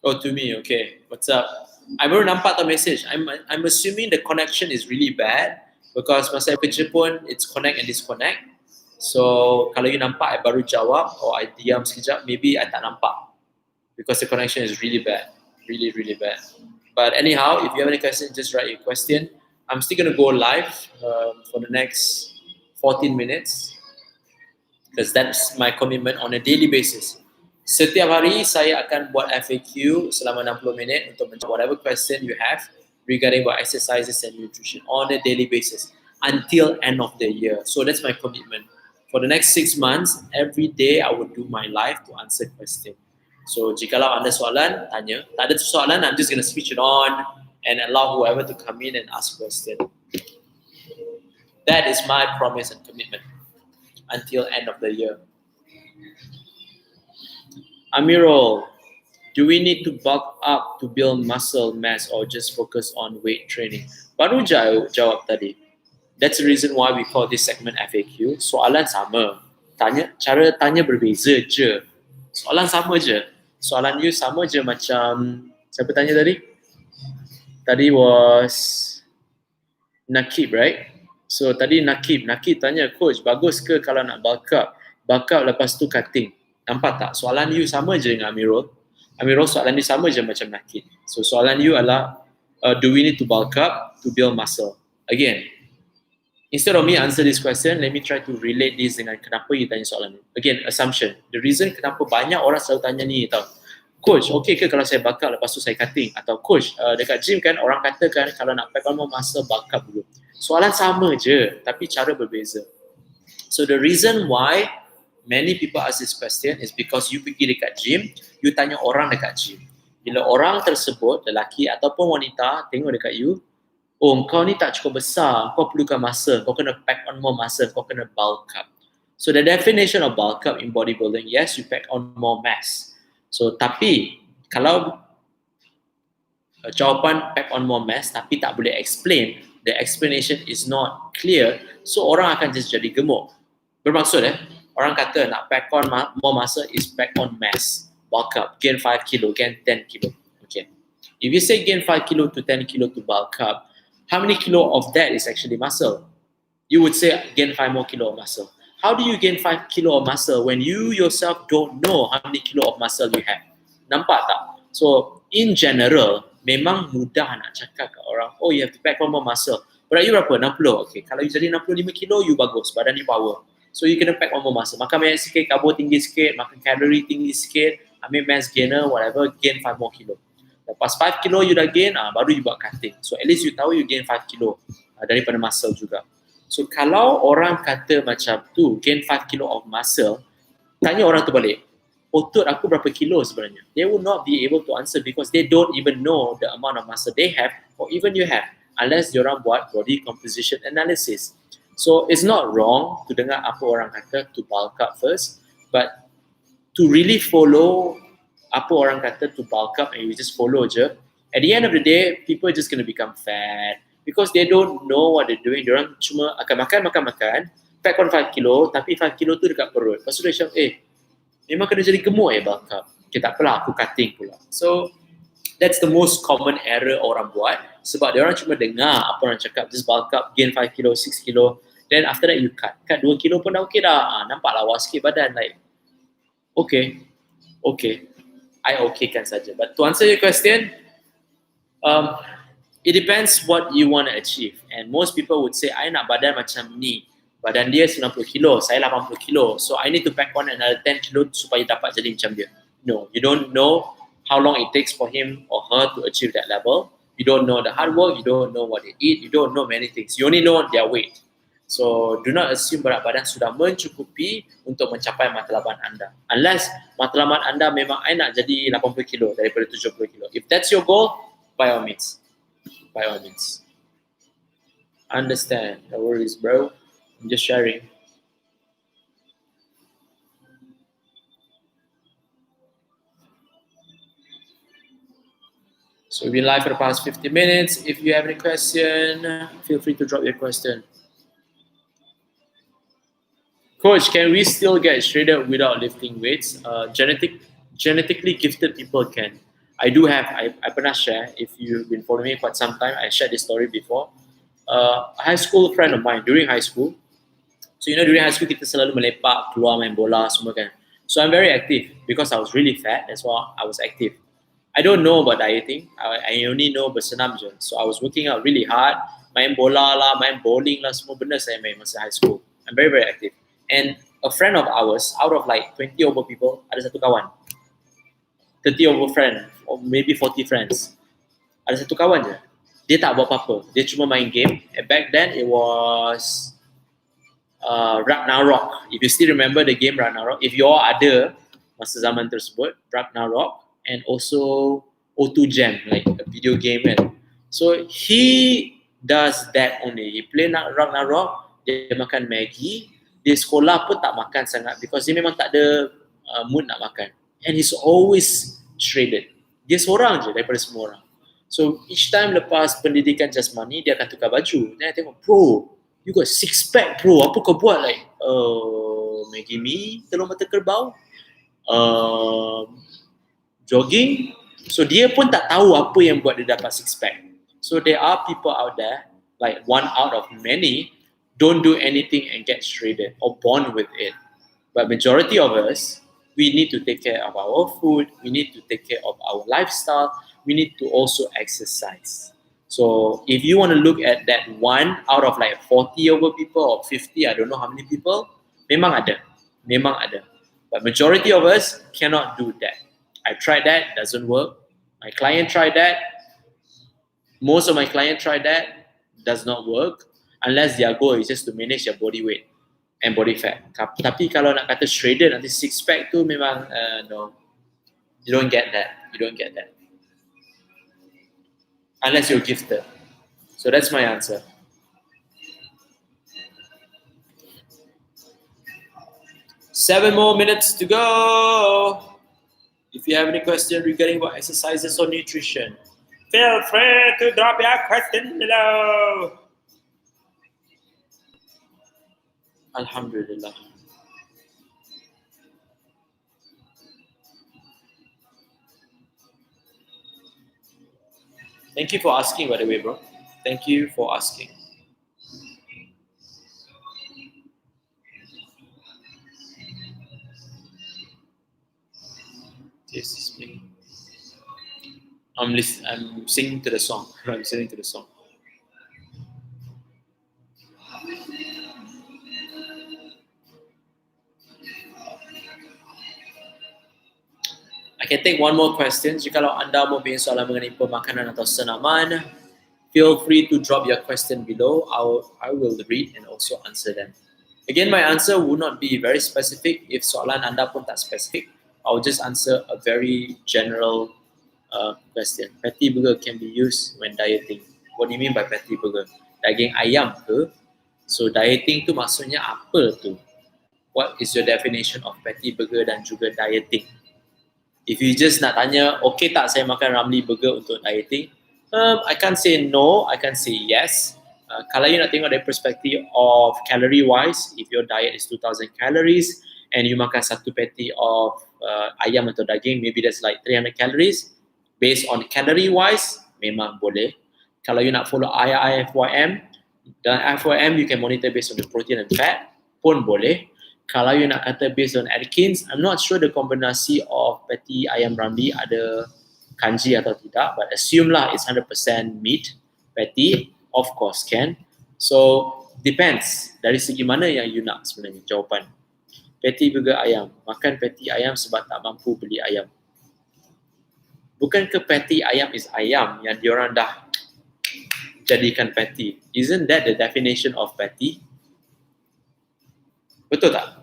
Oh, to me, okay. What's up? I baru nampak the message. I'm assuming the connection is really bad because masa saya kerja pun it's connect and disconnect. So kalau you nampak I baru jawab or I diam sekejap, maybe I tak nampak because the connection is really bad, really bad. But anyhow, if you have any question, just write your question. I'm still gonna go live for the next 14 minutes because that's my commitment on a daily basis. Setiap hari saya akan buat FAQ selama 60 minit untuk menjawab whatever question you have regarding about exercises and nutrition on a daily basis until end of the year. So that's my commitment. For the next 6 months, every day I will do my live to answer question. So jikalau anda soalan, tanya. Tak ada soalan, I'm just going to switch it on and allow whoever to come in and ask question. That is my promise and commitment until end of the year. Amirul, do we need to bulk up to build muscle mass or just focus on weight training? Baru jawab tadi. That's the reason why we call this segment FAQ. Soalan sama. Cara tanya berbeza je. Soalan sama je. Soalan you sama je macam, siapa tanya tadi? Tadi was Nakib, right? So tadi Nakib tanya, coach, bagus ke kalau nak bulk up? Bulk up lepas tu cutting. Nampak tak? Soalan you sama je dengan Amirul. Amirul soalan dia sama je macam Nakib. So soalan you adalah, do we need to bulk up to build muscle? Again, instead of me answer this question, let me try to relate this dengan kenapa you tanya soalan ni. Again, assumption. The reason kenapa banyak orang selalu tanya ni tau. Coach, okay ke kalau saya bulk up lepas tu saya cutting? Atau coach, dekat gym kan orang katakan kalau nak pack on more muscle, bulk up dulu. Soalan sama je, tapi cara berbeza. So the reason why many people ask this question is because you pergi dekat gym, you tanya orang dekat gym. Bila orang tersebut, lelaki ataupun wanita, tengok dekat you, oh kau ni tak cukup besar, kau perlukan muscle, kau kena pack on more muscle, kau kena bulk up. So the definition of bulk up in bodybuilding, yes, you pack on more mass. So tapi, kalau jawapan pack on more mass tapi tak boleh explain, the explanation is not clear, so orang akan just jadi gemuk. Bermaksud orang kata nak pack on more muscle is pack on mass, bulk up, gain 5 kilo, gain 10 kilo. Okay. If you say gain 5 kilo to 10 kilo to bulk up, how many kilo of that is actually muscle? You would say gain 5 more kilo of muscle. How do you gain 5 kilo of muscle when you yourself don't know how many kilo of muscle you have? Nampak tak? So in general, memang mudah nak cakap kat orang, oh you have to pack on more muscle. Berat you berapa? 60. Okay. Kalau you jadi 65 kilo, you bagus. Badan you power. So you kena pack on more muscle. Makan banyak sikit, karbo tinggi sikit, makan kalori tinggi sikit, ambil mass gainer, whatever, gain 5 more kilo. Lepas 5 kilo you dah gain, baru you buat cutting. So at least you tahu you gain 5 kilo daripada muscle juga. So kalau orang kata macam tu, gain 5 kilo of muscle, tanya orang tu balik, otot aku berapa kilo sebenarnya? They will not be able to answer because they don't even know the amount of muscle they have or even you have, unless diorang buat body composition analysis. So it's not wrong to dengar apa orang kata to bulk up first, but to really follow apa orang kata to bulk up and you just follow je, at the end of the day, people are just going to become fat because they don't know what they're doing. Diorang cuma akan makan, pack on 5 kilo, tapi 5 kilo tu dekat perut. Lepas tu dia macam, memang kena jadi gemuk bulk up. Okay, tak apalah, aku cutting pula. So, that's the most common error orang buat sebab diorang cuma dengar apa orang cakap, just bulk up, gain 5 kilo, 6 kilo, then after that you cut 2 kilo pun dah okay dah. Nampak lawa sikit badan, like, okay, I okay kan saja. But to answer your question, It depends what you want to achieve. And most people would say, I nak badan macam ni. Badan dia 90 kilo, saya 80 kilo. So I need to pack on another 10 kilo supaya dapat jadi macam dia. No, you don't know how long it takes for him or her to achieve that level. You don't know the hard work, you don't know what they eat, you don't know many things. You only know their weight. So do not assume berat badan sudah mencukupi untuk mencapai matlamat anda. Unless matlamat anda memang I nak jadi 80 kilo daripada 70 kilo. If that's your goal, by all means. By all means. Understand. No worries, bro. I'm just sharing. So we've been live for the past 50 minutes. If you have any question, feel free to drop your question. Coach, can we still get shredded without lifting weights? Genetically gifted people can. I pernah share, if you've been following me for some time, I shared this story before. A high school friend of mine, during high school, so during high school kita selalu melepak, keluar main bola semua kan. So I'm very active because I was really fat, that's why I was active. I don't know about dieting, I only know bersenam je. So I was working out really hard, main bola lah, main bowling lah, semua benda saya main masa high school. I'm very, very active. And a friend of ours, out of like 20 over people, ada satu kawan. 30 over friend, or maybe 40 friends. Ada satu kawan je. Dia tak buat apa-apa. Dia cuma main game. And back then, it was Ragnarok. If you still remember the game Ragnarok, if you all ada masa zaman tersebut, Ragnarok, and also O2 Jam, like a video game kan. So he does that only. He play Ragnarok, dia makan Maggi, dia sekolah pun tak makan sangat because dia memang tak ada mood nak makan. And he's always shredded. Dia seorang je daripada semua orang. So each time lepas pendidikan jasmani, dia akan tukar baju. Dan I tengok, bro, you got six pack bro, apa kau buat? Like, Maggi mee, telur mata kerbau, jogging. So dia pun tak tahu apa yang buat dia dapat six pack. So there are people out there, like one out of many, don't do anything and get shredded or born with it. But majority of us, we need to take care of our food, we need to take care of our lifestyle, we need to also exercise. So if you want to look at that one out of like 40 over people or 50, I don't know how many people, memang ada. But majority of us cannot do that. I tried that, doesn't work. My client tried that. Most of my clients tried that, does not work. Unless their goal is just to manage their body weight and body fat. Tapi kalau nak kata shredded nanti six pack tu memang no. You don't get that. Unless you're gifted. So that's my answer. Seven more minutes to go. If you have any question regarding about exercises or nutrition, feel free to drop your question below. Alhamdulillah. Thank you for asking, by the way, bro. Thank you for asking. This is me. I'm singing to the song. I'm listening to the song. I can take one more question. Jikalau anda mempunyai soalan mengenai pemakanan atau senaman, feel free to drop your question below. I will read and also answer them. Again, my answer would not be very specific. If soalan anda pun tak spesifik, I will just answer a very general question. Patty burger can be used when dieting. What do you mean by patty burger? Daging ayam ke? So dieting tu maksudnya apa tu? What is your definition of patty burger dan juga dieting? If you just nak tanya, okay tak saya makan Ramly burger untuk dieting? I can't say no, I can't say yes. Kalau you nak tengok dari perspektif of calorie wise, if your diet is 2000 calories and you makan satu patty of ayam atau daging, maybe that's like 300 calories. Based on calorie wise, memang boleh. Kalau you nak follow IFYM, dan IFYM you can monitor based on the protein and fat, pun boleh. Kalau you nak kata based on Atkins, I'm not sure the kombinasi of patty ayam Ramly ada kanji atau tidak, but assume lah it's 100% meat. Patty, of course can. So depends dari segi mana yang you nak sebenarnya jawapan. Patty burger ayam. Makan patty ayam sebab tak mampu beli ayam. Bukan ke patty ayam is ayam yang diorang dah jadikan patty? Isn't that the definition of patty? Betul tak?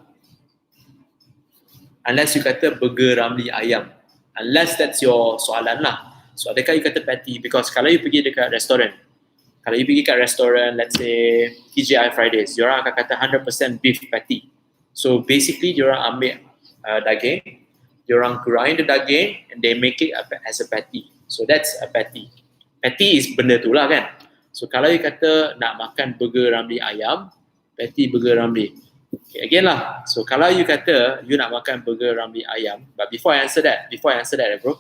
Unless you kata burger Ramli ayam. Unless that's your soalan lah. So adakah you kata patty? Because kalau you pergi dekat restoran, kalau you pergi kat restoran, let's say TGI Fridays, diorang akan kata 100% beef patty. So basically diorang ambil daging, diorang grind the daging and they make it as a patty. So that's a patty. Patty is benda tu lah kan. So kalau you kata nak makan burger Ramli ayam, patty burger Ramli. Okay, again lah. So kalau you kata you nak makan burger Ramli ayam, but before I answer that bro,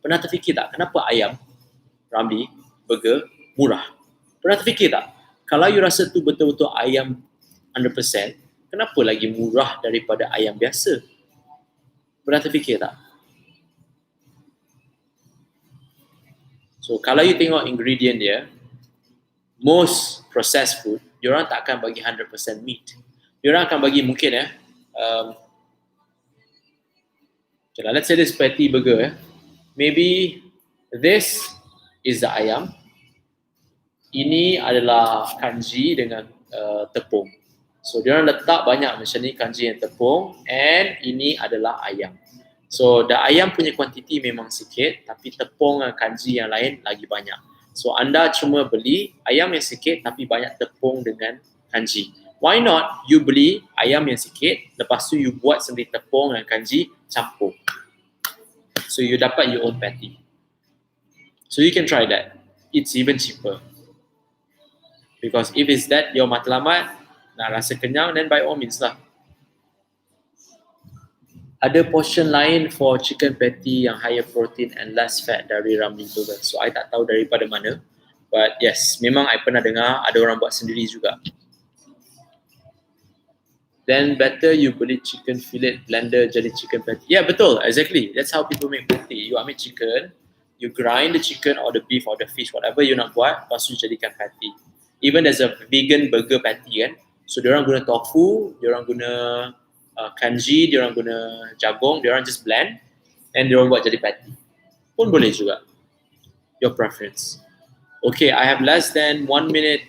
pernah terfikir tak kenapa ayam Ramli burger murah? Pernah terfikir tak? Kalau you rasa tu betul-betul ayam 100%, kenapa lagi murah daripada ayam biasa? Pernah terfikir tak? So kalau you tengok ingredient dia, most processed food, diorang tak akan bagi 100% meat. Diorang akan bagi mungkin okay lah, let's say this patty burger maybe this is the ayam, ini adalah kanji dengan tepung. So diorang letak banyak macam ni kanji dan tepung, and ini adalah ayam. So the ayam punya kuantiti memang sikit, tapi tepung dan kanji yang lain lagi banyak. So anda cuma beli ayam yang sikit tapi banyak tepung dengan kanji. Why not you beli ayam yang sikit, lepas tu you buat sendiri tepung dan kanji, campur. So you dapat your own patty. So you can try that. It's even cheaper. Because if it's that your matlamat, nak rasa kenyang, then by all means lah. Ada portion lain for chicken patty yang higher protein and less fat dari Ramli burger. So I tak tahu daripada mana. But yes, memang I pernah dengar ada orang buat sendiri juga. Then better you beli chicken fillet blender jadi chicken patty. Yeah, betul, exactly. That's how people make patty. You ambil chicken, you grind the chicken or the beef or the fish, whatever you nak buat, lepas tu jadikan patty. Even there's a vegan burger patty kan. So diorang guna tofu, diorang guna kanji, diorang guna jagung, diorang just blend and diorang buat jadi patty. Pun boleh juga. Your preference. Okay, I have less than 1 minute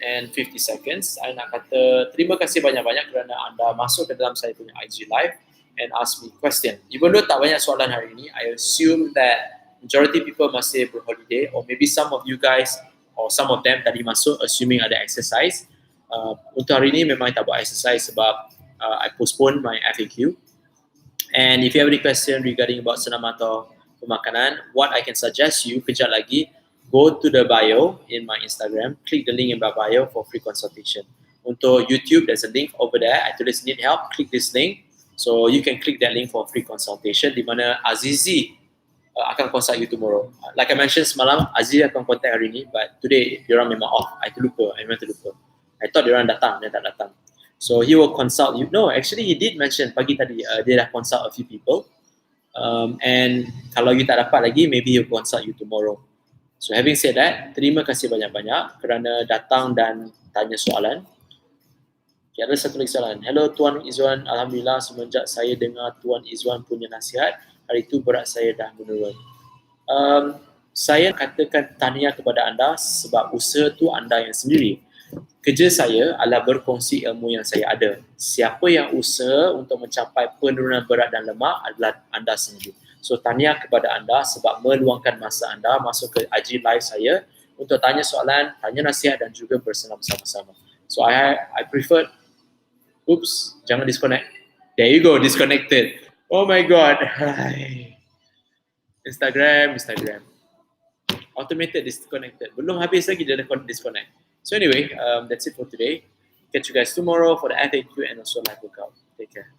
and 50 seconds. I nak kata terima kasih banyak-banyak kerana anda masuk ke dalam saya punya IG live and ask me question. Even though tak banyak soalan hari ini, I assume that majority people masih berholiday, or maybe some of you guys or some of them tadi masuk assuming ada exercise. Untuk hari ini memang tak buat exercise sebab I postpone my FAQ. And if you have any question regarding about senaman atau pemakanan, what I can suggest you, kejap lagi, go to the bio in my Instagram, click the link in my bio for free consultation. Untuk YouTube, there's a link over there. I tulis need help, click this link. So you can click that link for free consultation di mana Azizi akan consult you tomorrow. Like I mentioned semalam, Azizi akan contact hari ni, but today diorang memang off. I terlupa. I thought diorang datang, dia tak datang. So he will consult you. No, actually he did mention pagi tadi dia dah consult a few people. And kalau you tak dapat lagi, maybe he'll consult you tomorrow. So having said that, terima kasih banyak-banyak kerana datang dan tanya soalan. Okay, ada satu lagi soalan. Hello Tuan Izwan, Alhamdulillah semenjak saya dengar Tuan Izwan punya nasihat, hari itu berat saya dah menurun. Saya katakan tahniah kepada anda sebab usaha tu anda yang sendiri. Kerja saya adalah berkongsi ilmu yang saya ada. Siapa yang usaha untuk mencapai penurunan berat dan lemak adalah anda sendiri. So tahniah kepada anda sebab meluangkan masa anda masuk ke IG live saya untuk tanya soalan, tanya nasihat dan juga bersenam sama-sama. So I prefer, oops, jangan disconnect. There you go, disconnected. Oh my god. Instagram. Automated disconnected. Belum habis lagi dia dah disconnect. So anyway, that's it for today. Catch you guys tomorrow for the FAQ and also live workout. Take care.